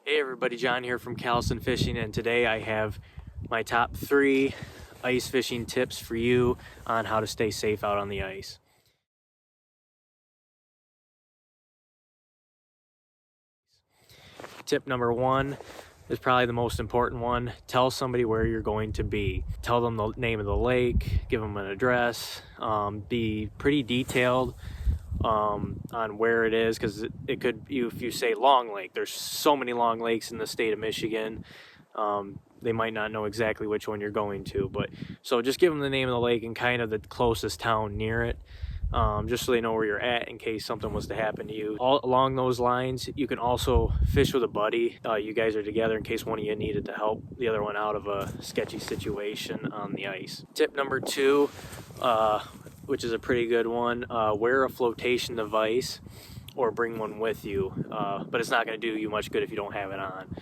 Hey everybody, John here from Callison Fishing, and today I have my top 3 ice fishing tips for you on how to stay safe out on the ice. Tip number 1 is probably the most important one. Tell somebody where you're going to be. Tell them the name of the lake, give them an address, be pretty detailed on where it is, because it could, if you say Long Lake, there's so many long lakes in the state of Michigan. They might not know exactly which one you're going to, but so just give them the name of the lake and kind of the closest town near it, just so they know where you're at in case something was to happen to you. All along those lines, you can also fish with a buddy. You guys are together in case one of you needed to help the other one out of a sketchy situation on the ice. Tip number 2, which is a pretty good one, wear a flotation device or bring one with you, but it's not going to do you much good if you don't have it on.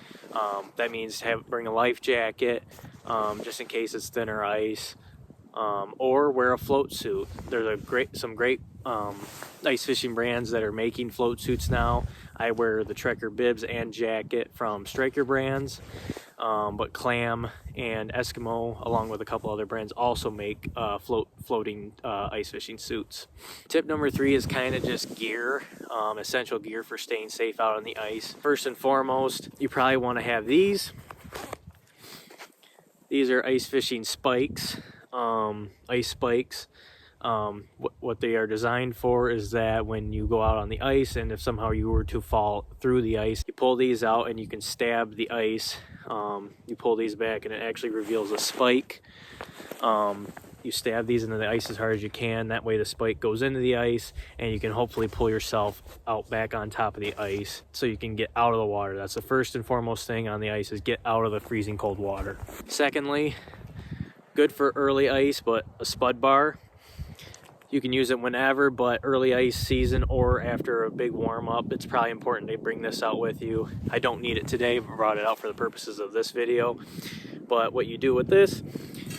That means bring a life jacket, just in case it's thinner ice, or wear a float suit. There's some great ice fishing brands that are making float suits now. I wear the Trekker bibs and jacket from Striker brands, but Clam and Eskimo, along with a couple other brands, also make floating ice fishing suits. Tip number 3 is kind of just gear, essential gear for staying safe out on the ice. First and foremost, you probably want to have these. These are ice fishing spikes, ice spikes. What they are designed for is that when you go out on the ice and if somehow you were to fall through the ice, you pull these out and you can stab the ice. You pull these back and it actually reveals a spike. You stab these into the ice as hard as you can. That way the spike goes into the ice and you can hopefully pull yourself out back on top of the ice so you can get out of the water. That's the first and foremost thing on the ice, is get out of the freezing cold water. Secondly, good for early ice, but a spud bar. You can use it whenever, but early ice season or after a big warm up, it's probably important to bring this out with you. I don't need it today, but brought it out for the purposes of this video. But what you do with this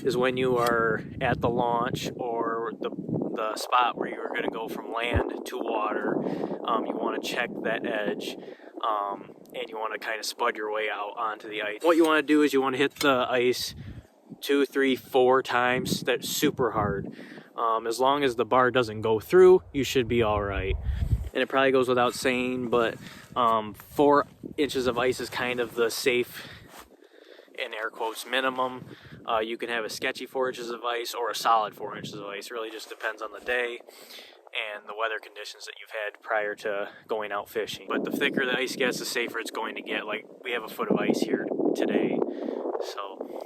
is when you are at the launch or the spot where you're going to go from land to water, you want to check that edge, and you want to kind of spud your way out onto the ice. What you want to do is you want to hit the ice 2, 3, 4 times. That's super hard. As long as the bar doesn't go through, you should be all right. And it probably goes without saying, but 4 inches of ice is kind of the safe, in air quotes, minimum. You can have a sketchy 4 inches of ice or a solid 4 inches of ice. It really just depends on the day and the weather conditions that you've had prior to going out fishing. But the thicker the ice gets, the safer it's going to get. Like, we have a foot of ice here today, so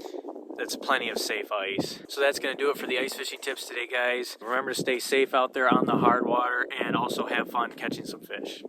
that's plenty of safe ice. So that's going to do it for the ice fishing tips today, guys. Remember to stay safe out there on the hard water and also have fun catching some fish.